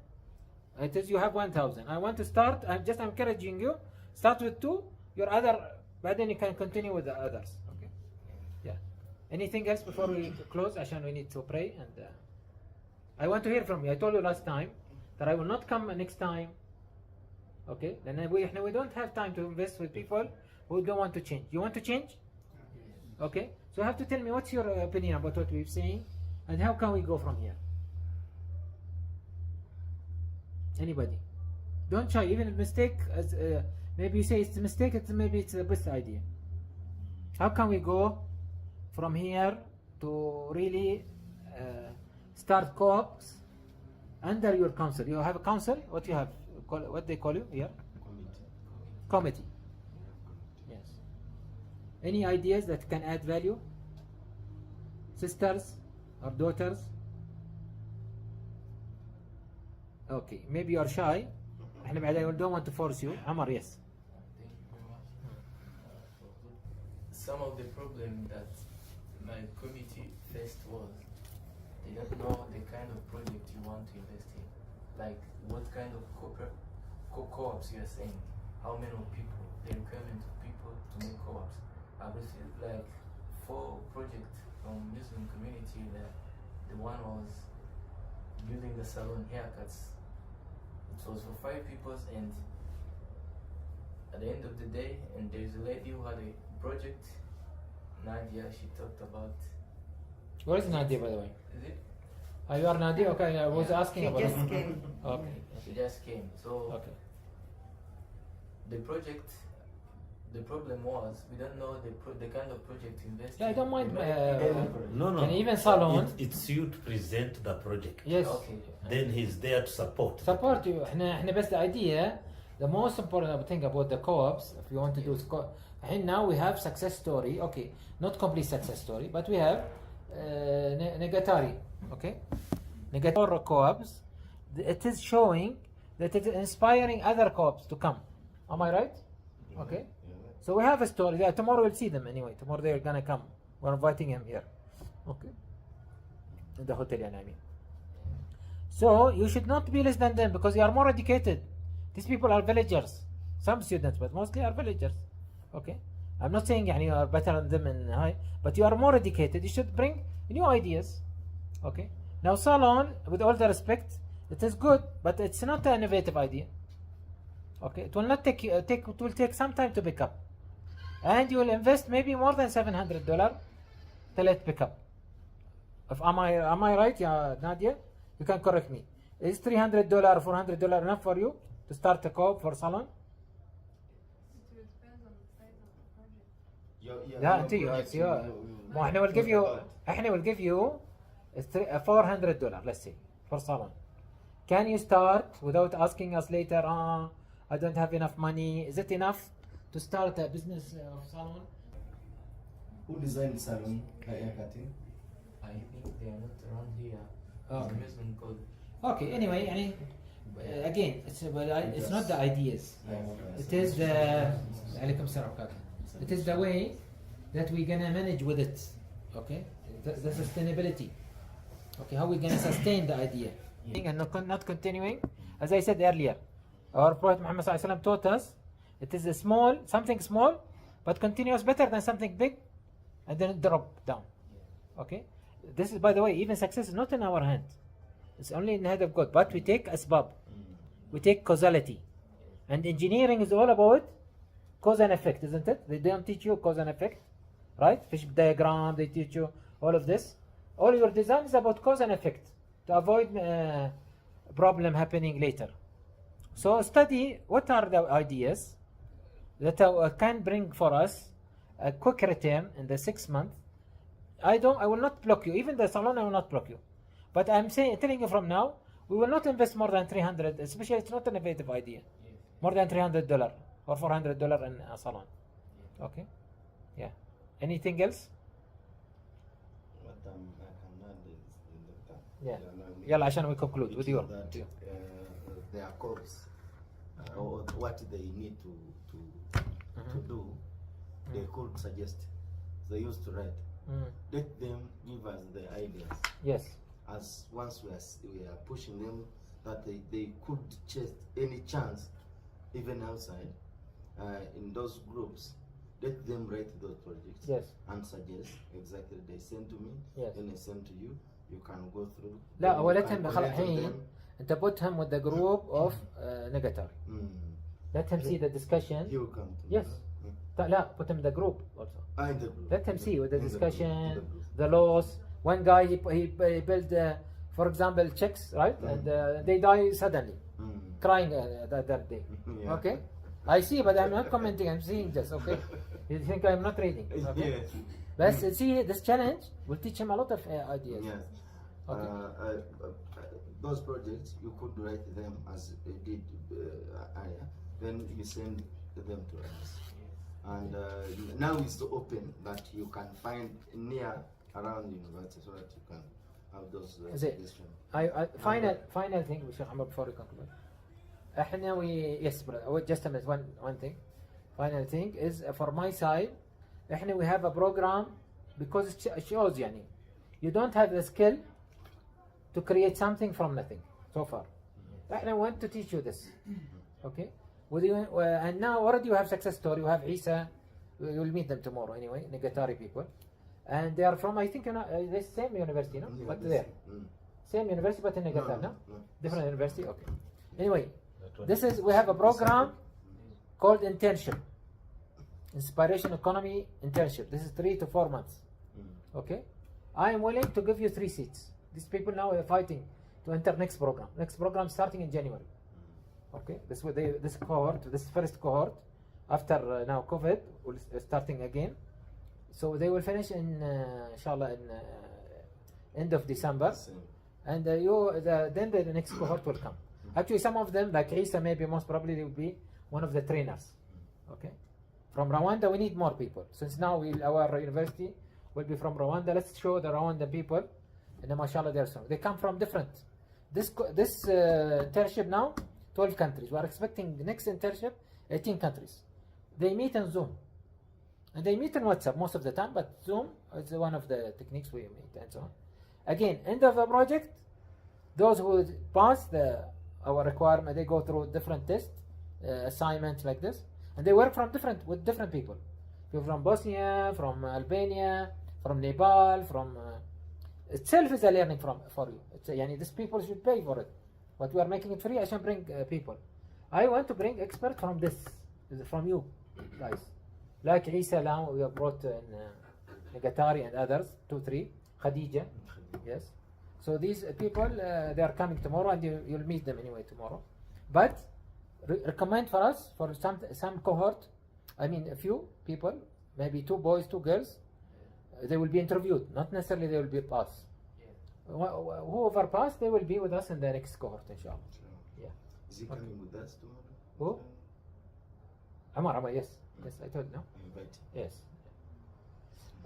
It is you have 1,000. I want to start. I'm just encouraging you. Start with 2. Your other, but then you can continue with the others. Okay. Yeah. Anything else before we close? Ashan, we need to pray, and I want to hear from you. I told you last time that I will not come next time. Okay. Then we don't have time to invest with people who don't want to change. You want to change? Okay. So you have to tell me what's your opinion about what we've seen, and how can we go from here? Anybody? Don't try. Even a mistake, as maybe you say it's a mistake, maybe it's the best idea. How can we go from here to really start co-ops under your council? You have a council? What you have? What they call you here? Committee. Yes. Any ideas that can add value? Sisters or daughters? Okay, maybe you are shy. I don't want to force you. Amar, yes. Thank you very much. Some of the problem that my committee faced was they don't know the kind of project you want to invest in. Like what kind of co-ops you are saying. How many people, the requirement of people to make co-ops. I've received like 4 projects from Muslim community that the one was building the salon haircuts. It was for 5 people, and at the end of the day, and there's a lady who had a project, Nadia, she talked about. Where is Nadia, by the way? Is it? You are Nadia? Okay, I was Yeah. asking She about just it. came. Okay. She just came. So Okay. the project, the problem was we don't know the kind of project to invest Yeah, I in. don't mind. No. Can even salon. It's you to present the project. Yes. Okay. Then he's there to support. Support you. احنا بس the idea. The most important thing about the co-ops, if you want to do and now we have success story. Okay, not complete success story, but we have Negatari. Okay, Negatari co-ops. It is showing that it is inspiring other co-ops to come. Am I right? Okay. So we have a story. Yeah, tomorrow we'll see them anyway. Tomorrow they're gonna come. We're inviting him here. Okay. In the hotel, I mean. So you should not be less than them because you are more educated. These people are villagers. Some students, but mostly are villagers. Okay. I'm not saying you are better than them in high, but you are more educated. You should bring new ideas. Okay. Now salon, with all the respect, it is good, but it's not an innovative idea. Okay. It will not it will take some time to pick up, and you will invest maybe more than $700 till it pick up. Am I right, yeah, Nadia? You can correct me. Is $300, $400 enough for you to start a co-op for salon? It will depend on the size of the project. لا انت ما احنا will give you $400, let's say, for salon. Can you start without asking us later, I don't have enough money? Is it enough to start a business of salon? Who designed salon haircutting? I think they are not around here. Okay. It's a Muslim code. Okay, anyway, again, it's not the ideas. It is the it is the way that we're gonna manage with it. Okay, the sustainability. Okay, how we're gonna sustain the idea and not continuing. As I said earlier, our Prophet Muhammad ﷺ taught us it is something small, but continuous, better than something big and then drop down. Okay, this is, by the way, even success is not in our hand. It's only in the hand of God. But we take asbab. We take causality. And engineering is all about cause and effect, isn't it? They don't teach you cause and effect, right? Fish diagram, they teach you all of this. All your design is about cause and effect to avoid problem happening later. So study what are the ideas that can bring for us a quick return in the 6 months. I will not block you. Even the salon, I will not block you. But I'm telling you from now, we will not invest more than $300, especially it's not an innovative idea. More than $300 or $400 in a salon. Okay? Yeah. Anything else? What I can add is Yeah. يلا عشان we conclude with you. that their corps or what they need to do, they could suggest. They used to write. Let them give us the ideas. Yes. As once we are pushing them that they could chase any chance, even outside, in those groups. Let them write those projects. Yes. And suggest exactly. They send to me. Yes. Then I send to you. You can go through. لا Then you ولتهم can خلاص connect with الحين them. انت put him with the group of Negatari. Let him see the discussion. He will come to Yes. me. لا put him in the group also. In the group. Let him see with the In group, discussion, in the group. the laws. One guy he built, for example, chicks, right? And they die suddenly, crying the other day. Yeah. Okay, I see, but I'm not commenting. I'm seeing this. Okay, you think I'm not reading? Okay, Yes. but see, this challenge will teach him a lot of ideas. Yes. Okay. Those projects you could write them as they did earlier. Then you send them to us. And now it's open that you can find near around university so that you can have those Is it? suggestions. Final thing, Sheikh Ahmed, before we conclude. احنا yes, brother. Just a minute. One thing. Final thing is for my side. احنا we have a program because it shows يعني you don't have the skill to create something from nothing so far. احنا want to teach you this. Okay. And now already you have success story. You have Isa. You will meet them tomorrow anyway. Negatari people, and they are from I think the same university, no? Yeah, But this- there, same university, but in Negatari, no? Different university. Okay. Anyway, this is we have a program called internship, inspiration economy internship. This is 3 to 4 months. Okay, I am willing to give you 3 seats. These people now are fighting to enter next program. Next program starting in January. Okay, this cohort, this first cohort, after now COVID, will starting again. So they will finish in inshallah in end of December, Same. and then the next cohort will come. Actually, some of them, like Isa, maybe most probably they will be one of the trainers. Okay, from Rwanda we need more people. Since now our university will be from Rwanda. Let's show the Rwandan people, and then, mashallah, they come from different. This internship now. 12 countries. We are expecting the next internship, 18 countries. They meet in Zoom. And they meet in WhatsApp most of the time, but Zoom is one of the techniques we meet and so on. Again, end of the project, those who pass our requirement, they go through different tests, assignments like this, and they work with different people. People from Bosnia, from Albania, from Nepal, from itself is a learning for you. These people should pay for it. But we are making it free. I should bring people. I want to bring experts from from you guys. Like Isa now, we have brought Negatari and others, 2, 3, Khadija, yes. So these people, they are coming tomorrow, and you'll meet them anyway tomorrow. But recommend for us for some cohort. I mean, a few people, maybe 2 boys, 2 girls. They will be interviewed. Not necessarily they will be passed. Whoever passed, they will be with us in the next cohort, inshallah. Yeah. Is he coming with us tomorrow? Who? Amar, yes. Yes, I told you, no? Invite him. Yes.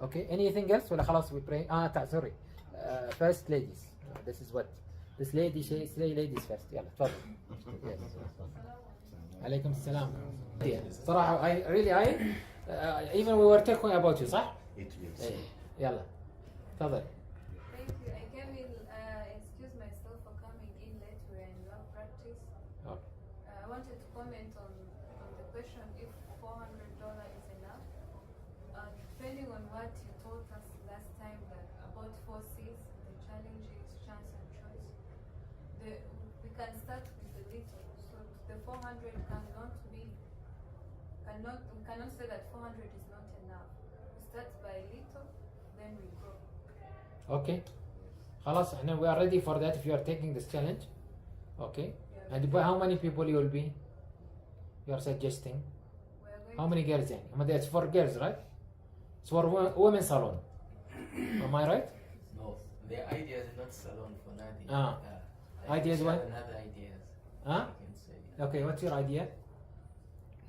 Okay, anything else? ولا خلاص we pray. Sorry. First ladies. This is what. This lady, she say ladies first. يلا تفضل. Yes. عليكم السلام. صراحة even we were talking about you, صح؟ It will. إيه. يلا. تفضل. Thank you. I came in, excuse myself for coming in late. We're in law practice. Okay. I wanted to comment on the question if $400 is enough. Depending on what you told us last time about 4 C's, the challenges, chance and choice, we can start with the little. So the 400 we cannot say that 400 is not enough. We start by little, then we grow. Okay. خلاص احنا we are ready for that if you are taking this challenge. Okay. And by how many people you will be? You are suggesting? We are going How many girls يعني? It's for girls, right? It's for women salon. Am I right? No, the idea is not salon for Nadia. Ah. Idea is what? Another ideas. Huh? I can say. Okay, what's your idea?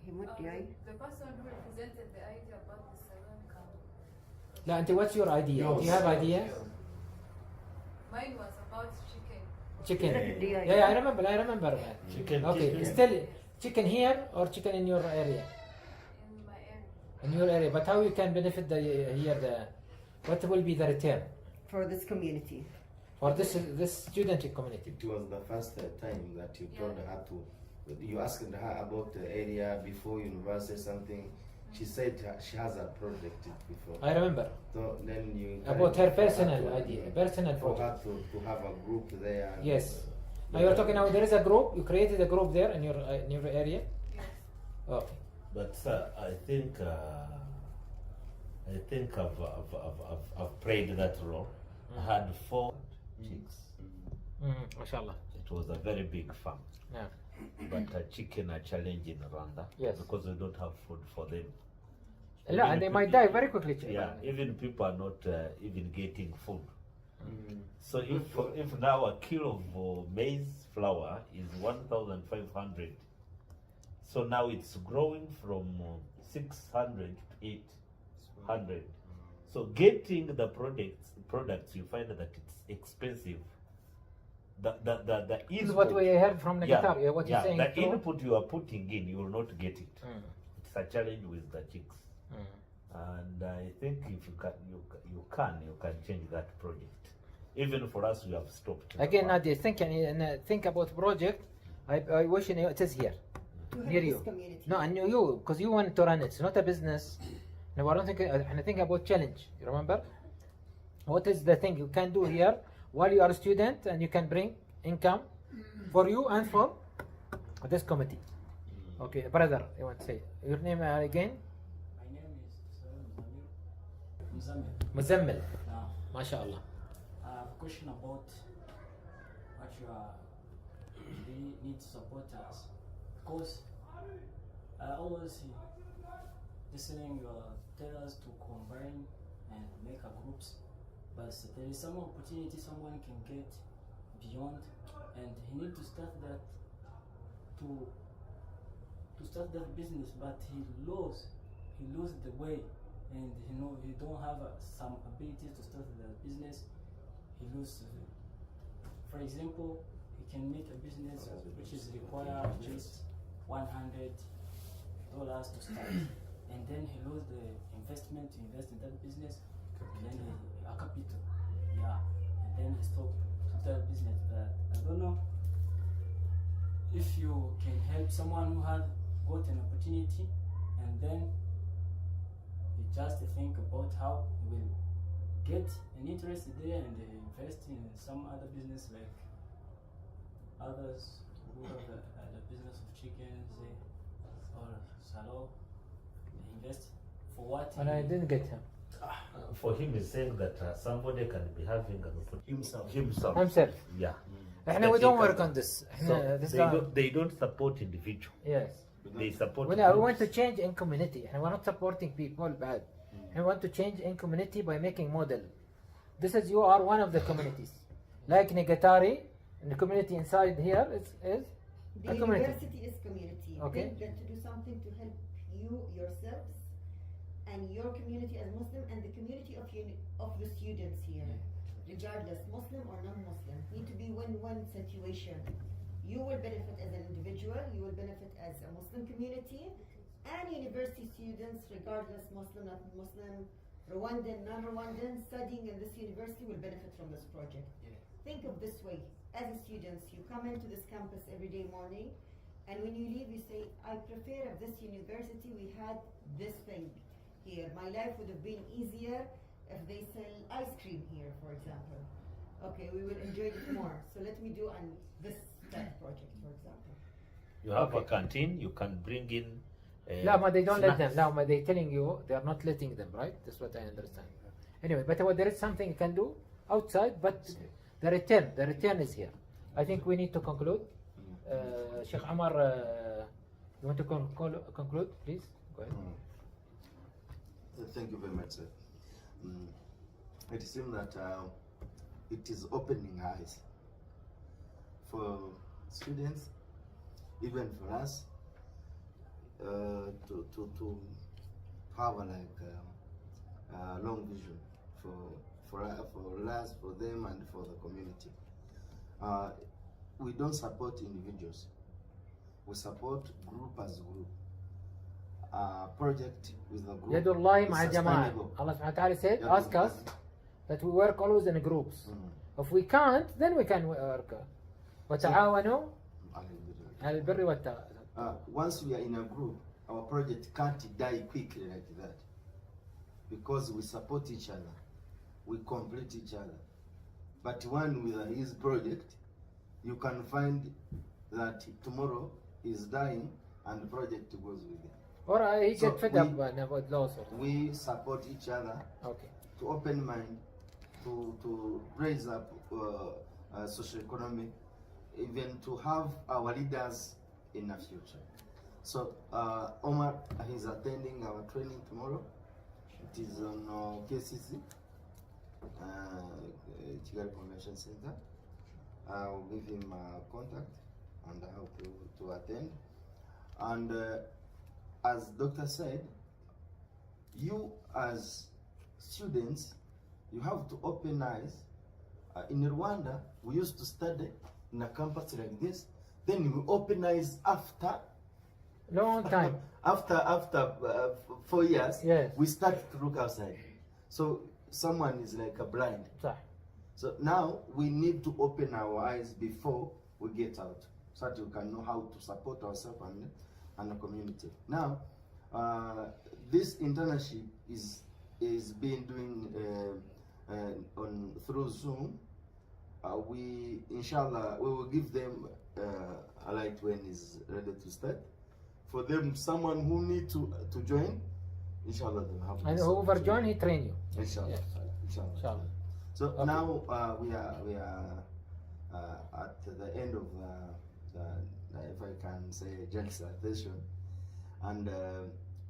the person who represented the idea about the salon come. لا انت what's your idea? Do you have idea? Mine was about chicken. Chicken. Yeah. Yeah, I remember. Chicken. Okay, chicken. still Chicken here or chicken in your area? in my area. In your area, but how you can benefit what will be the return For this community. for this student community? It was the first time that you told her you asked her about the area before university something. She said she has a project before. I remember So then you about her for personal to- idea, personal for project. her to have a group there. and, Yes. Now you're talking now. There is a group. You created a group there in your area. Yes. Okay. But I think I've played that role. I had 4 chicks. MashaAllah. It was a very big farm. Yeah. But chicken are challenge in Rwanda Yes. because we don't have food for them. No, and they might die very quickly. Yeah, even people are not even getting food. So if now a kilo of maize flour is 1,500, so now it's growing from 600 to 800. So getting the products you find that it's expensive. The This is input, what we heard from the yeah, guitar. Yeah, what you're yeah, saying. the is true. input you are putting in, you will not get it. Mm. It's a challenge with the chicks. And I think if you can change that project. Even for us, we have stopped. the Again, farm. Nadia, think about project. I wish you knew it is here. To help Near this you. community. No, I knew you because you wanted to run it. It's not a business. No, I don't think. I think about challenge. You remember? What is the thing you can do here while you are a student and you can bring income for you and for this committee? Okay, brother, you want to say your name again? My name is Muzammil. Now, MashaAllah. I have a question about what you are really need to support us, because I always listening tell us to combine and make a groups, but there is some opportunity someone can get beyond, and he need to start that to start that business, but he lose the way, and he don't have some abilities to start the business. He lose. For example, he can make a business which is require just $100 to start, and then he lose the investment to invest in that business, and then a capital, yeah, and then he stop to that business. But I don't know if you can help someone who has got an opportunity, and then you just think about how he will get an interest there and invest in some other business like others who have the business of chickens or salon. Invest for what? And I didn't get him. For him, he's saying that somebody can be having an opportunity Himself. Himself. Yeah. احنا That we he don't can- work on this. So This they don't support individual. yes. They support. We groups. want to change in community. And we're not supporting people bad. We want to change in community by making model. This is you are one of the communities. Like Negatari, the community inside here is The a community. university is community. Okay. They get to do something to help you yourselves and your community as Muslim and the community of the students here, regardless Muslim or non-Muslim. Need to be win-win situation. You will benefit as an individual. You will benefit as a Muslim community, and university students, regardless Muslim, not Muslim, Rwandan, non-Rwandan, studying in this university will benefit from this project. Think of this way. As students, you come into this campus every day morning, and when you leave, you say, I prefer at this university we had this thing here. My life would have been easier if they sell ice cream here, for example. Okay, we will enjoy it more. So let me do on this type project, for example. You have a Okay. canteen. You can bring in. No, but they don't let them. snacks. No, but they're telling you they are not letting them, right? That's what I understand. Anyway, but there is something you can do outside, but the return is here. I think we need to conclude. Sheikh Amar, you want to conclude, please? Go ahead. Thank you very much, sir. It seems that it is opening eyes for students, even for us, to have a long vision for us, for them, and for the community. We don't support individuals. we support group as group. Project with the group يد الله is مع الجماعة. sustainable. Allah subhanahu wa ta'ala said, يد ask الله. us that we work always in groups. If we can't, then we can work. وتعاونوا على البر والتقوى. Once we are in a group, our project can't die quickly like that, because we support each other, we complete each other. But one with his project, you can find that tomorrow is dying and the project goes with it. Or he So get fed we- up about loss. We support each other Okay. to open mind, to raise up socio-economic, even to have our leaders in the future. So Omar is attending our training tomorrow. It is on KCC, Kigali Convention Center. I'll give him contact and how to attend. And as Doctor said, you as students, you have to open eyes. In Rwanda, we used to study in a campus like this. Then we open eyes after Long time. after 4 years. Yes. We start to look outside. So someone is like a blind. صح. So now we need to open our eyes before we get out, so that we can know how to support ourselves and the community. Now, this internship is being doing on through Zoom. We inshallah we will give them a light when is ready to start. For them, someone who need to join, inshallah they'll have. And this whoever opportunity. join, he train you. Inshallah. Yes. Inshallah. Inshallah. So Okay. now we are at the end of the if I can say Jalsa session, and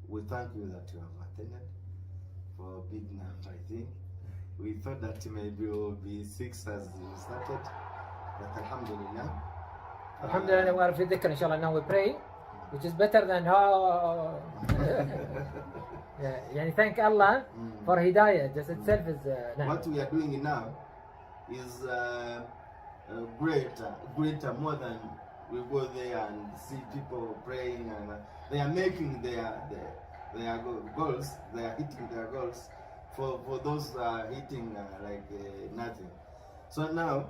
we thank you that you have attended for a big number. I think we thought that maybe it will be 6 as we started, but Alhamdulillah. Alhamdulillah, we are في ذكر إن شاء الله. Now we pray, which is better than how. يعني thank Allah for hidayah. Just itself is. What we are doing now is greater more than we go there and see people praying, and they are making their goals, they are hitting their goals. For those hitting like nothing. So now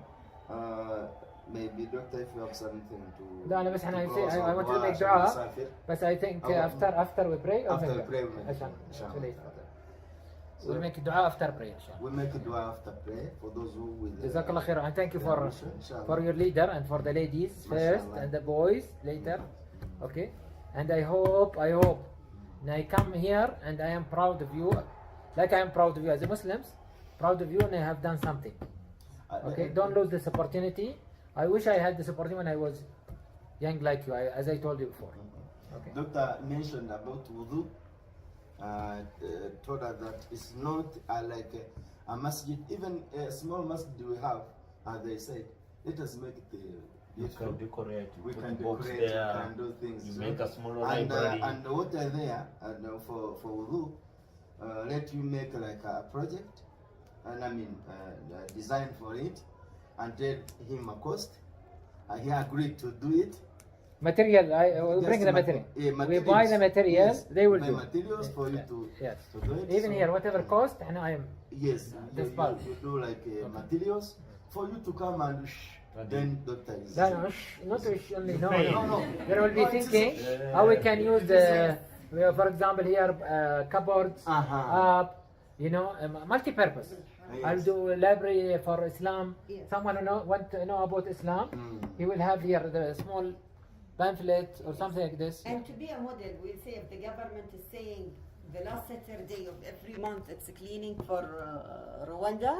maybe doctor, if you have something to. لا أنا بس to أنا close I or want to dua make عشان دعاء. نسافر. But I think أو- after we pray. After we okay. pray, we make عشان inshallah. too late. So We'll make dua after prayer. إن شاء الله. we make a dua after prayer for those who with. جزاك الله خير. And thank you their for mission, inshallah. for your leader and for the ladies first Mashallah. and the boys later. Okay. And I hope and I come here and I am proud of you, like I am proud of you as a Muslims, proud of you, and I have done something. Okay. Don't lose this opportunity. I wish I had this opportunity when I was young like you, as I told you before. Okay. Doctor mentioned about wudu. Told us that it's not like a masjid, even a small masjid we have, as they said, let us make it You beautiful. can decorate. You We put can box decorate, there. we can do things. You So- make a smaller and library. and the water there for wudu, let you make like a project, and I mean design for it, and tell him a cost, and he agreed to do it. Material, I will bring the material. We buy the material, Yes, they will buy do. materials for you to Yes. do it. Even So- here, whatever cost, and I am. Yes, This you part. do like materials for you to come and then doctor is. لا لا not wish only, no, pay. no, no. There will be No, it's thinking just- how we can use the, for example, here cupboards, multi-purpose. I'll Yes. do a library for Islam. Yes. Someone who want to know about Islam, he will have here the small pamphlet or something like this. And to be a model, we'll say if the government is saying the last Saturday of every month it's cleaning for Rwanda,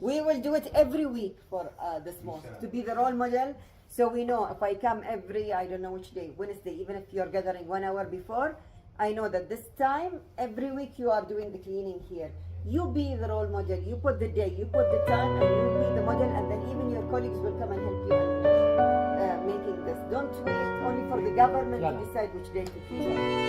we will do it every week for this mosque to be the role model. So we know if I come every, I don't know which day, Wednesday, even if you're gathering 1 hour before, I know that this time, every week you are doing the cleaning here. You be the role model, you put the day, you put the time, and you be the model, and then even your colleagues will come and help you in making this. Don't wait only for the government to decide which day to clean.